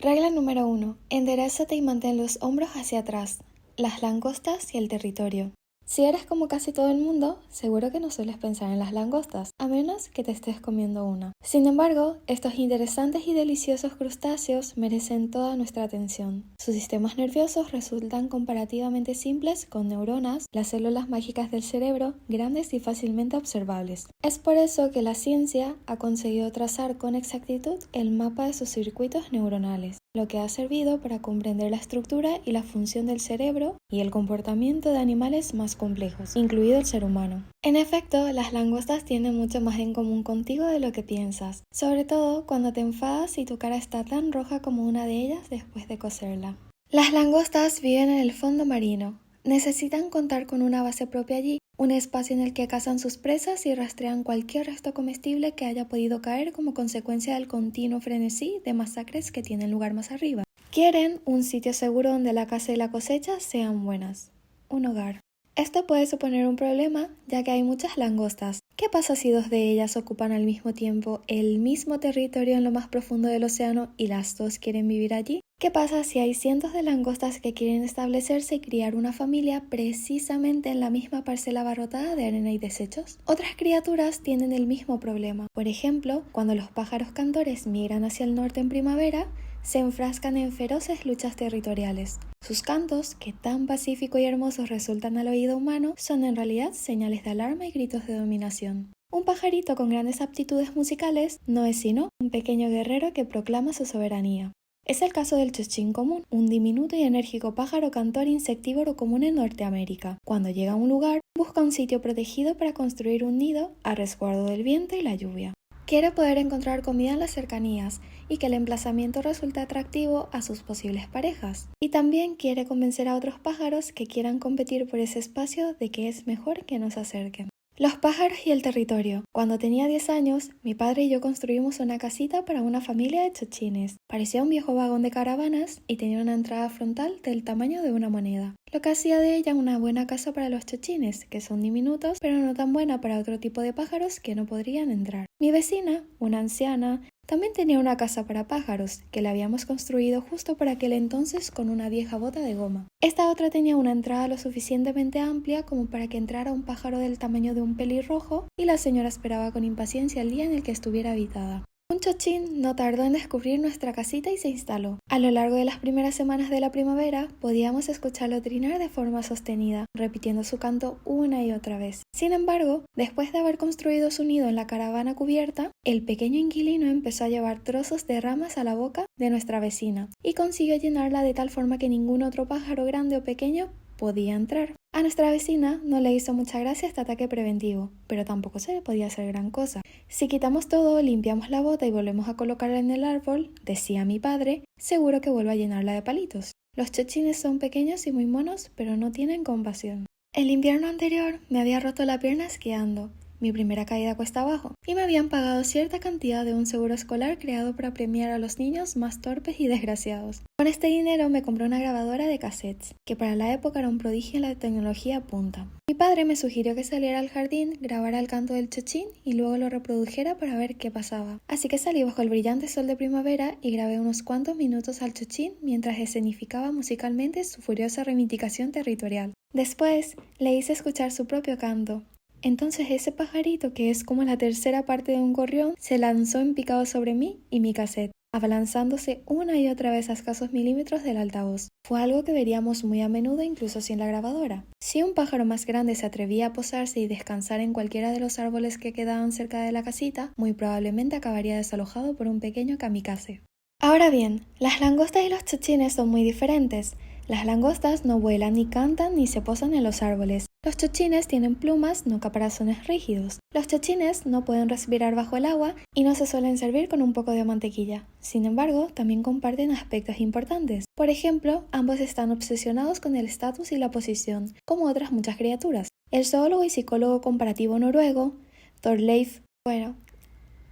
Regla número 1. Enderezate y mantén los hombros hacia atrás. Las langostas y el territorio. Si eres como casi todo el mundo, seguro que no sueles pensar en las langostas, a menos que te estés comiendo una. Sin embargo, estos interesantes y deliciosos crustáceos merecen toda nuestra atención. Sus sistemas nerviosos resultan comparativamente simples, con neuronas, las células mágicas del cerebro, grandes y fácilmente observables. Es por eso que la ciencia ha conseguido trazar con exactitud el mapa de sus circuitos neuronales, lo que ha servido para comprender la estructura y la función del cerebro y el comportamiento de animales más complejos, incluido el ser humano. En efecto, las langostas tienen mucho más en común contigo de lo que piensas, sobre todo cuando te enfadas y tu cara está tan roja como una de ellas después de cocerla. Las langostas viven en el fondo marino. Necesitan contar con una base propia allí, un espacio en el que cazan sus presas y rastrean cualquier resto comestible que haya podido caer como consecuencia del continuo frenesí de masacres que tienen lugar más arriba. Quieren un sitio seguro donde la caza y la cosecha sean buenas. Un hogar. Esto puede suponer un problema, ya que hay muchas langostas. ¿Qué pasa si dos de ellas ocupan al mismo tiempo el mismo territorio en lo más profundo del océano y las dos quieren vivir allí? ¿Qué pasa si hay cientos de langostas que quieren establecerse y criar una familia precisamente en la misma parcela abarrotada de arena y desechos? Otras criaturas tienen el mismo problema. Por ejemplo, cuando los pájaros cantores migran hacia el norte en primavera, se enfrascan en feroces luchas territoriales. Sus cantos, que tan pacíficos y hermosos resultan al oído humano, son en realidad señales de alarma y gritos de dominación. Un pajarito con grandes aptitudes musicales no es sino un pequeño guerrero que proclama su soberanía. Es el caso del chochín común, un diminuto y enérgico pájaro cantor insectívoro común en Norteamérica. Cuando llega a un lugar, busca un sitio protegido para construir un nido a resguardo del viento y la lluvia. Quiere poder encontrar comida en las cercanías y que el emplazamiento resulte atractivo a sus posibles parejas. Y también quiere convencer a otros pájaros que quieran competir por ese espacio de que es mejor que no se acerquen. Los pájaros y el territorio. Cuando tenía 10 años, mi padre y yo construimos una casita para una familia de chochines. Parecía un viejo vagón de caravanas y tenía una entrada frontal del tamaño de una moneda, lo que hacía de ella una buena casa para los chochines, que son diminutos, pero no tan buena para otro tipo de pájaros que no podrían entrar. Mi vecina, una anciana, también tenía una casa para pájaros, que la habíamos construido justo por aquel entonces con una vieja bota de goma. Esta otra tenía una entrada lo suficientemente amplia como para que entrara un pájaro del tamaño de un pelirrojo, y la señora esperaba con impaciencia el día en el que estuviera habitada. Un chochín no tardó en descubrir nuestra casita y se instaló. A lo largo de las primeras semanas de la primavera, podíamos escucharlo trinar de forma sostenida, repitiendo su canto una y otra vez. Sin embargo, después de haber construido su nido en la caravana cubierta, el pequeño inquilino empezó a llevar trozos de ramas a la boca de nuestra vecina y consiguió llenarla de tal forma que ningún otro pájaro grande o pequeño podía entrar. A nuestra vecina no le hizo mucha gracia este ataque preventivo, pero tampoco se le podía hacer gran cosa. Si quitamos todo, limpiamos la bota y volvemos a colocarla en el árbol, decía mi padre, seguro que vuelve a llenarla de palitos. Los chochines son pequeños y muy monos, pero no tienen compasión. El invierno anterior me había roto la pierna esquiando, mi primera caída cuesta abajo, y me habían pagado cierta cantidad de un seguro escolar creado para premiar a los niños más torpes y desgraciados. Con este dinero me compré una grabadora de cassettes, que para la época era un prodigio en la tecnología punta. Mi padre me sugirió que saliera al jardín, grabara el canto del chochín y luego lo reprodujera para ver qué pasaba. Así que salí bajo el brillante sol de primavera y grabé unos cuantos minutos al chochín mientras escenificaba musicalmente su furiosa reivindicación territorial. Después le hice escuchar su propio canto. Entonces ese pajarito, que es como la tercera parte de un gorrión, se lanzó en picado sobre mí y mi cassette, abalanzándose una y otra vez a escasos milímetros del altavoz. Fue algo que veríamos muy a menudo incluso sin la grabadora. Si un pájaro más grande se atrevía a posarse y descansar en cualquiera de los árboles que quedaban cerca de la casita, muy probablemente acabaría desalojado por un pequeño kamikaze. Ahora bien, las langostas y los chochines son muy diferentes. Las langostas no vuelan, ni cantan, ni se posan en los árboles. Los chochines tienen plumas, no caparazones rígidos. Los chochines no pueden respirar bajo el agua y no se suelen servir con un poco de mantequilla. Sin embargo, también comparten aspectos importantes. Por ejemplo, ambos están obsesionados con el estatus y la posición, como otras muchas criaturas. El zoólogo y psicólogo comparativo noruego, Thorleif,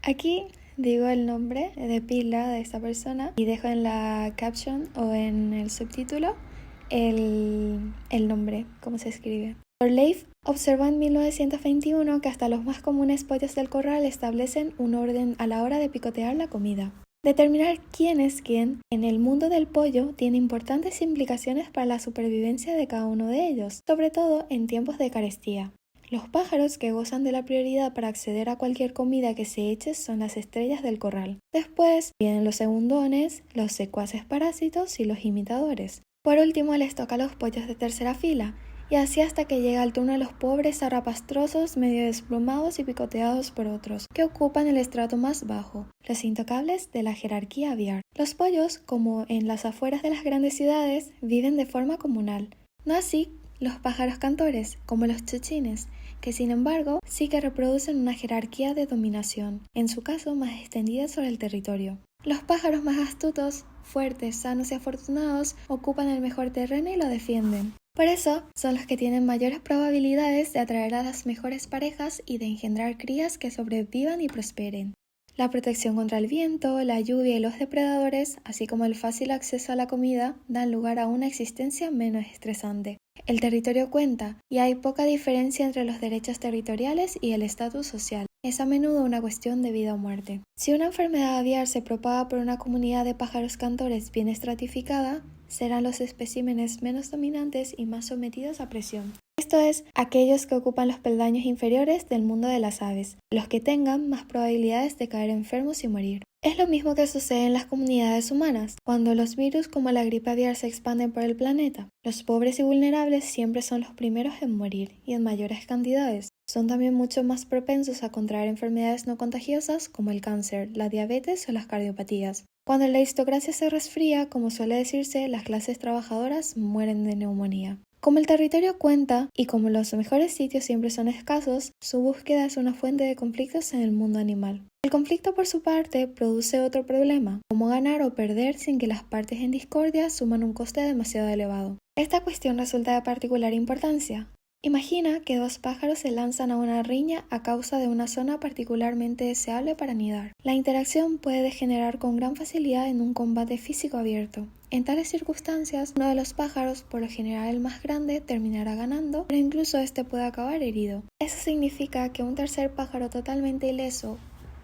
aquí digo el nombre de pila de esta persona y dejo en la caption o en el subtítulo el nombre, cómo se escribe. Thorleif observó en 1921 que hasta los más comunes pollos del corral establecen un orden a la hora de picotear la comida. Determinar quién es quién en el mundo del pollo tiene importantes implicaciones para la supervivencia de cada uno de ellos, sobre todo en tiempos de carestía. Los pájaros que gozan de la prioridad para acceder a cualquier comida que se eche son las estrellas del corral. Después vienen los segundones, los secuaces parásitos y los imitadores. Por último les toca a los pollos de tercera fila, y así hasta que llega el turno de los pobres zarrapastrosos medio desplumados y picoteados por otros, que ocupan el estrato más bajo, los intocables de la jerarquía aviar. Los pollos, como en las afueras de las grandes ciudades, viven de forma comunal. No así los pájaros cantores, como los chochines, que sin embargo sí que reproducen una jerarquía de dominación, en su caso más extendida sobre el territorio. Los pájaros más astutos, fuertes, sanos y afortunados ocupan el mejor terreno y lo defienden. Por eso son los que tienen mayores probabilidades de atraer a las mejores parejas y de engendrar crías que sobrevivan y prosperen. La protección contra el viento, la lluvia y los depredadores, así como el fácil acceso a la comida, dan lugar a una existencia menos estresante. El territorio cuenta, y hay poca diferencia entre los derechos territoriales y el estatus social. Es a menudo una cuestión de vida o muerte. Si una enfermedad aviar se propaga por una comunidad de pájaros cantores bien estratificada, serán los especímenes menos dominantes y más sometidos a presión. Esto es, aquellos que ocupan los peldaños inferiores del mundo de las aves, los que tengan más probabilidades de caer enfermos y morir. Es lo mismo que sucede en las comunidades humanas, cuando los virus como la gripe aviar se expanden por el planeta. Los pobres y vulnerables siempre son los primeros en morir, y en mayores cantidades. Son también mucho más propensos a contraer enfermedades no contagiosas como el cáncer, la diabetes o las cardiopatías. Cuando la aristocracia se resfría, como suele decirse, las clases trabajadoras mueren de neumonía. Como el territorio cuenta, y como los mejores sitios siempre son escasos, su búsqueda es una fuente de conflictos en el mundo animal. El conflicto, por su parte, produce otro problema, cómo ganar o perder sin que las partes en discordia suman un coste demasiado elevado. Esta cuestión resulta de particular importancia. Imagina que dos pájaros se lanzan a una riña a causa de una zona particularmente deseable para anidar. La interacción puede degenerar con gran facilidad en un combate físico abierto. En tales circunstancias, uno de los pájaros, por lo general el más grande, terminará ganando, pero incluso este puede acabar herido. Eso significa que un tercer pájaro totalmente ileso,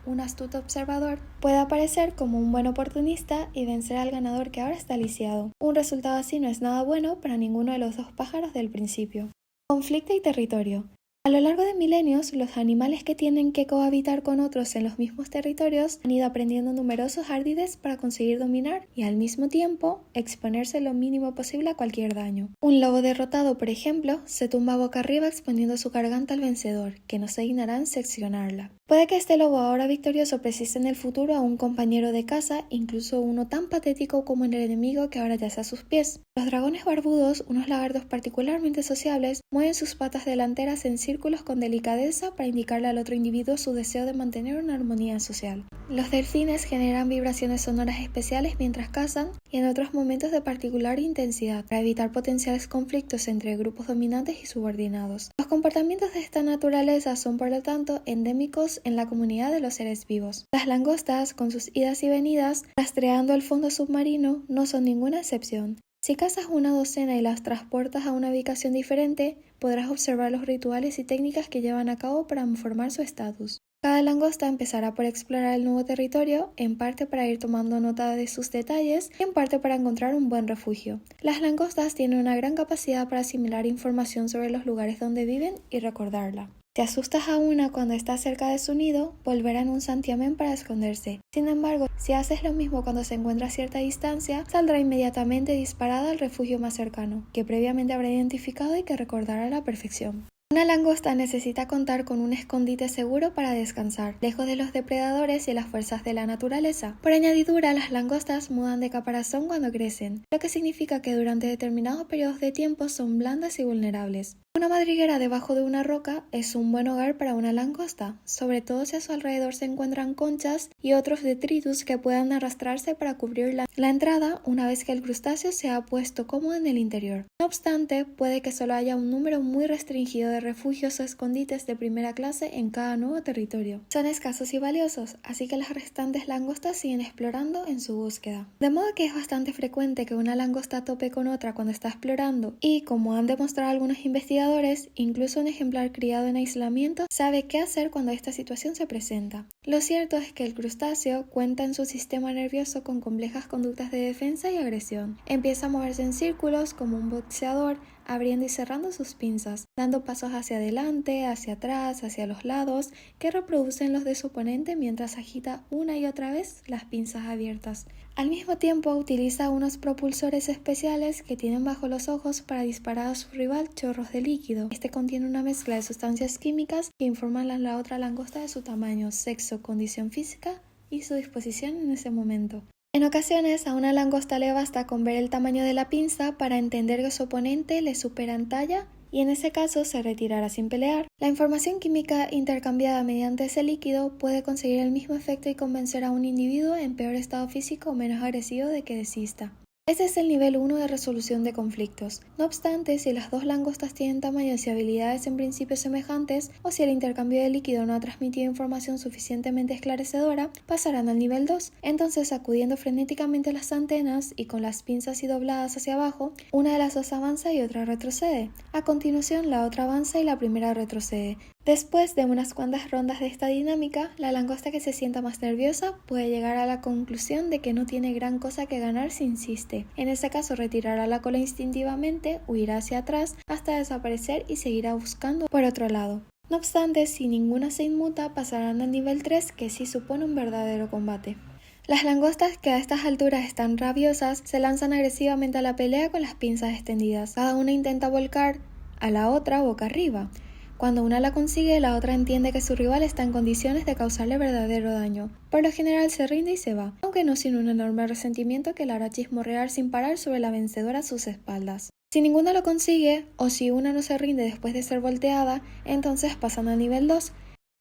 un astuto observador, puede aparecer como un buen oportunista y vencer al ganador que ahora está lisiado. Un resultado así no es nada bueno para ninguno de los dos pájaros del principio. Conflicto y territorio. A lo largo de milenios, los animales que tienen que cohabitar con otros en los mismos territorios han ido aprendiendo numerosos ardides para conseguir dominar y al mismo tiempo exponerse lo mínimo posible a cualquier daño. Un lobo derrotado, por ejemplo, se tumba boca arriba exponiendo su garganta al vencedor, que no se dignará en seccionarla. Puede que este lobo ahora victorioso precise en el futuro a un compañero de caza, incluso uno tan patético como el enemigo que ahora yace a sus pies. Los dragones barbudos, unos lagartos particularmente sociables, mueven sus patas delanteras en círculos con delicadeza para indicarle al otro individuo su deseo de mantener una armonía social. Los delfines generan vibraciones sonoras especiales mientras cazan y en otros momentos de particular intensidad para evitar potenciales conflictos entre grupos dominantes y subordinados. Los comportamientos de esta naturaleza son por lo tanto endémicos en la comunidad de los seres vivos. Las langostas, con sus idas y venidas, rastreando el fondo submarino, no son ninguna excepción. Si cazas una docena y las transportas a una ubicación diferente, podrás observar los rituales y técnicas que llevan a cabo para formar su estatus. Cada langosta empezará por explorar el nuevo territorio, en parte para ir tomando nota de sus detalles y en parte para encontrar un buen refugio. Las langostas tienen una gran capacidad para asimilar información sobre los lugares donde viven y recordarla. Si asustas a una cuando está cerca de su nido, volverá en un santiamén para esconderse. Sin embargo, si haces lo mismo cuando se encuentra a cierta distancia, saldrá inmediatamente disparada al refugio más cercano, que previamente habrá identificado y que recordará a la perfección. Una langosta necesita contar con un escondite seguro para descansar, lejos de los depredadores y las fuerzas de la naturaleza. Por añadidura, las langostas mudan de caparazón cuando crecen, lo que significa que durante determinados periodos de tiempo son blandas y vulnerables. Una madriguera debajo de una roca es un buen hogar para una langosta, sobre todo si a su alrededor se encuentran conchas y otros detritus que puedan arrastrarse para cubrir la entrada una vez que el crustáceo se ha puesto cómodo en el interior. No obstante, puede que solo haya un número muy restringido de refugios o escondites de primera clase en cada nuevo territorio. Son escasos y valiosos, así que las restantes langostas siguen explorando en su búsqueda. De modo que es bastante frecuente que una langosta tope con otra cuando está explorando y, como han demostrado algunos investigadores, entrenadores, incluso un ejemplar criado en aislamiento sabe qué hacer cuando esta situación se presenta. Lo cierto es que el crustáceo cuenta en su sistema nervioso con complejas conductas de defensa y agresión. Empieza a moverse en círculos como un boxeador, abriendo y cerrando sus pinzas, dando pasos hacia adelante, hacia atrás, hacia los lados, que reproducen los de su oponente mientras agita una y otra vez las pinzas abiertas. Al mismo tiempo utiliza unos propulsores especiales que tienen bajo los ojos para disparar a su rival chorros de líquido. Este contiene una mezcla de sustancias químicas que informan a la otra langosta de su tamaño, sexo, condición física y su disposición en ese momento. En ocasiones a una langosta le basta con ver el tamaño de la pinza para entender que su oponente le supera en talla y en ese caso se retirará sin pelear. La información química intercambiada mediante ese líquido puede conseguir el mismo efecto y convencer a un individuo en peor estado físico o menos agresivo de que desista. Este es el nivel 1 de resolución de conflictos. No obstante, si las dos langostas tienen tamaños y habilidades en principio semejantes, o si el intercambio de líquido no ha transmitido información suficientemente esclarecedora, pasarán al nivel 2. Entonces, sacudiendo frenéticamente las antenas y con las pinzas así dobladas hacia abajo, una de las dos avanza y otra retrocede. A continuación, la otra avanza y la primera retrocede. Después de unas cuantas rondas de esta dinámica, la langosta que se sienta más nerviosa puede llegar a la conclusión de que no tiene gran cosa que ganar si insiste. En ese caso retirará la cola instintivamente, huirá hacia atrás hasta desaparecer y seguirá buscando por otro lado. No obstante, si ninguna se inmuta, pasarán al nivel 3, que sí supone un verdadero combate. Las langostas, que a estas alturas están rabiosas, se lanzan agresivamente a la pelea con las pinzas extendidas. Cada una intenta volcar a la otra boca arriba. Cuando una la consigue, la otra entiende que su rival está en condiciones de causarle verdadero daño. Por lo general se rinde y se va, aunque no sin un enorme resentimiento que la hará chismorrear sin parar sobre la vencedora a sus espaldas. Si ninguna lo consigue, o si una no se rinde después de ser volteada, entonces pasan al nivel 2,